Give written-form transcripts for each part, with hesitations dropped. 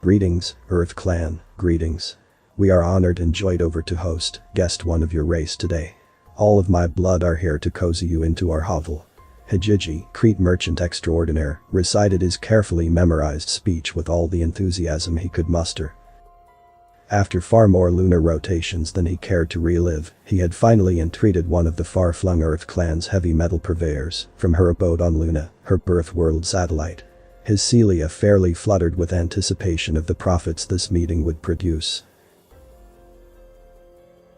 Greetings, Earth Clan, greetings. We are honored and joyed over to host, guest one of your race today. All of my blood are here to cozy you into our hovel. Hijiji, Crete merchant extraordinaire, recited his carefully memorized speech with all the enthusiasm he could muster. After far more lunar rotations than he cared to relive, he had finally entreated one of the far-flung Earth Clan's heavy metal purveyors from her abode on Luna, her birth world satellite. His Celia fairly fluttered with anticipation of the profits this meeting would produce.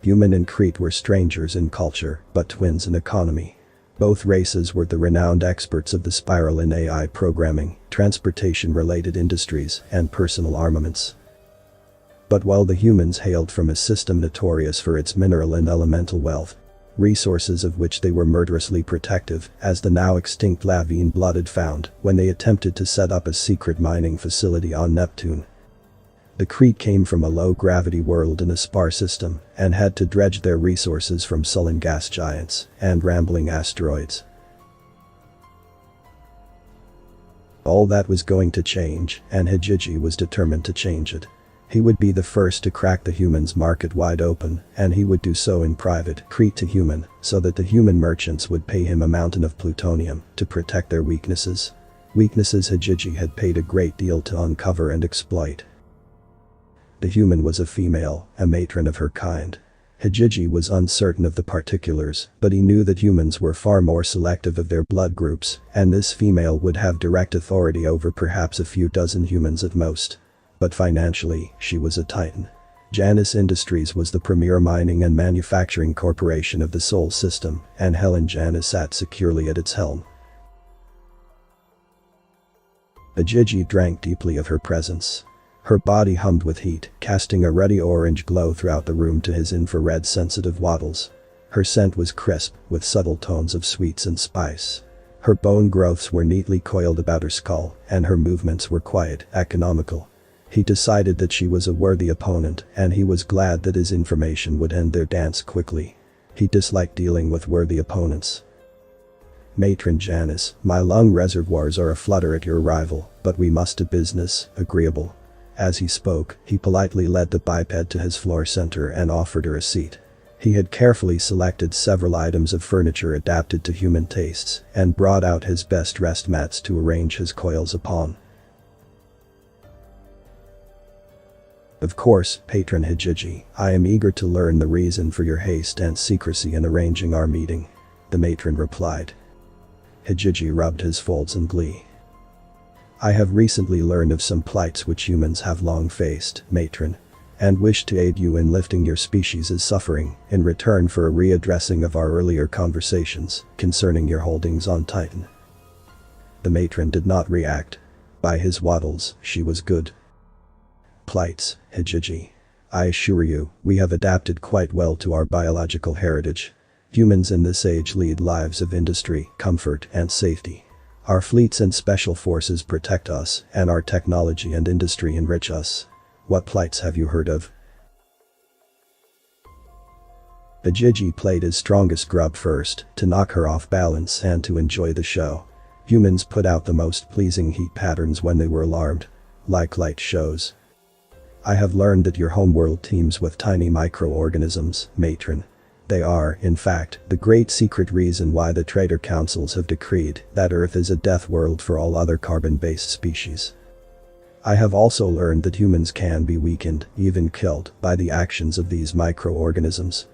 Human and Crete were strangers in culture, but twins in economy. Both races were the renowned experts of the spiral in AI programming, transportation-related industries, and personal armaments. But while the humans hailed from a system notorious for its mineral and elemental wealth, resources of which they were murderously protective, as the now extinct Lavine blooded found when they attempted to set up a secret mining facility on Neptune. The Crete came from a low-gravity world in a spar system and had to dredge their resources from sullen gas giants and rambling asteroids. All that was going to change, and Hijiji was determined to change it. He would be the first to crack the humans' market wide open, and he would do so in private, Crete to human, so that the human merchants would pay him a mountain of plutonium to protect their weaknesses. Weaknesses Hijiji had paid a great deal to uncover and exploit. The human was a female, a matron of her kind. Hijiji was uncertain of the particulars, but he knew that humans were far more selective of their blood groups, and this female would have direct authority over perhaps a few dozen humans at most. But financially, she was a titan. Janus Industries was the premier mining and manufacturing corporation of the Sol system, and Helen Janus sat securely at its helm. Hijiji drank deeply of her presence. Her body hummed with heat, casting a ruddy orange glow throughout the room to his infrared-sensitive wattles. Her scent was crisp, with subtle tones of sweets and spice. Her bone growths were neatly coiled about her skull, and her movements were quiet, economical. He decided that she was a worthy opponent, and he was glad that his information would end their dance quickly. He disliked dealing with worthy opponents. Matron Janus, my lung reservoirs are aflutter at your arrival, but we must do business, agreeable. As he spoke, he politely led the biped to his floor center and offered her a seat. He had carefully selected several items of furniture adapted to human tastes, and brought out his best rest mats to arrange his coils upon. Of course, Patron Hijiji, I am eager to learn the reason for your haste and secrecy in arranging our meeting, the matron replied. Hijiji rubbed his folds in glee. I have recently learned of some plights which humans have long faced, matron, and wish to aid you in lifting your species' suffering in return for a readdressing of our earlier conversations concerning your holdings on Titan. The matron did not react. By his wattles, she was good. Plights, Hijiji. I assure you, we have adapted quite well to our biological heritage. Humans in this age lead lives of industry, comfort, and safety. Our fleets and special forces protect us, and our technology and industry enrich us. What plights have you heard of? Hijiji played his strongest grub first, to knock her off balance and to enjoy the show. Humans put out the most pleasing heat patterns when they were alarmed. Like light shows. I have learned that your homeworld teems with tiny microorganisms, matron. They are, in fact, the great secret reason why the Trader Councils have decreed that Earth is a death world for all other carbon-based species. I have also learned that humans can be weakened, even killed, by the actions of these microorganisms.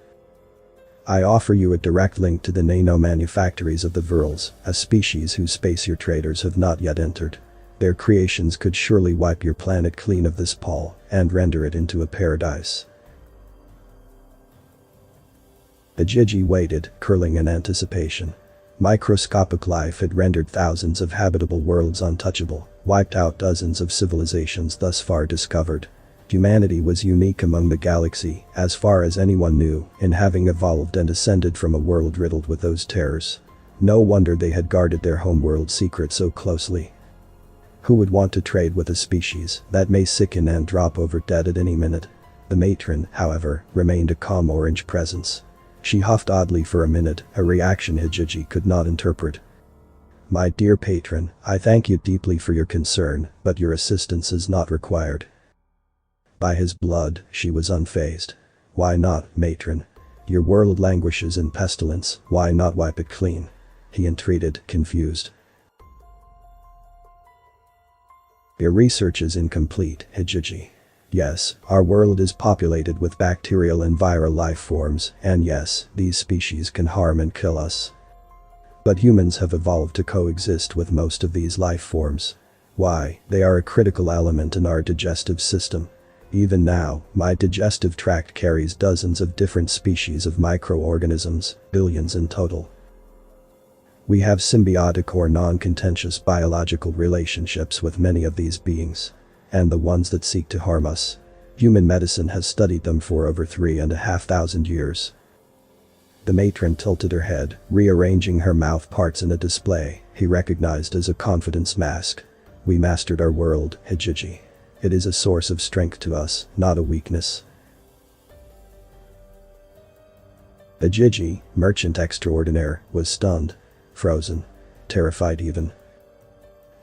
I offer you a direct link to the nano-manufactories of the Vrils, a species whose space your traders have not yet entered. Their creations could surely wipe your planet clean of this pall and render it into a paradise. Hijiji waited, curling in anticipation. Microscopic life had rendered thousands of habitable worlds untouchable, wiped out dozens of civilizations thus far discovered. Humanity was unique among the galaxy, as far as anyone knew, in having evolved and ascended from a world riddled with those terrors. No wonder they had guarded their homeworld secret so closely. Who would want to trade with a species that may sicken and drop over dead at any minute? The matron, however, remained a calm orange presence. She huffed oddly for a minute, a reaction Hijiji could not interpret. My dear patron, I thank you deeply for your concern, but your assistance is not required. By his blood, she was unfazed. Why not, matron? Your world languishes in pestilence, why not wipe it clean? He entreated, confused. Your research is incomplete, Hijiji. Yes, our world is populated with bacterial and viral life forms, and yes, these species can harm and kill us. But humans have evolved to coexist with most of these life forms. Why, they are a critical element in our digestive system. Even now, my digestive tract carries dozens of different species of microorganisms, billions in total. We have symbiotic or non-contentious biological relationships with many of these beings. And the ones that seek to harm us. Human medicine has studied them for over 3,500 years. The matron tilted her head, rearranging her mouth parts in a display he recognized as a confidence mask. We mastered our world, Hijiji. It is a source of strength to us, not a weakness. Hijiji, merchant extraordinaire, was stunned. Frozen. Terrified even.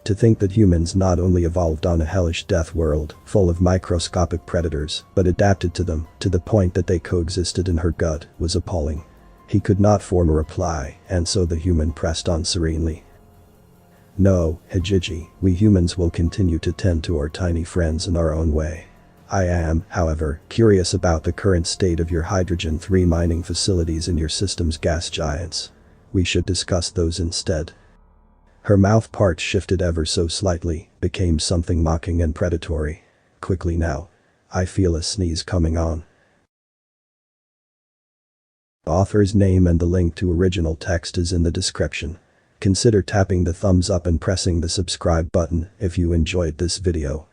To think that humans not only evolved on a hellish death world, full of microscopic predators, but adapted to them, to the point that they coexisted in her gut, was appalling. He could not form a reply, and so the human pressed on serenely. No, Hijiji, we humans will continue to tend to our tiny friends in our own way. I am, however, curious about the current state of your hydrogen-3 mining facilities in your system's gas giants. We should discuss those instead. Her mouth parts shifted ever so slightly, became something mocking and predatory. Quickly now. I feel a sneeze coming on. Author's name and the link to original text is in the description. Consider tapping the thumbs up and pressing the subscribe button if you enjoyed this video.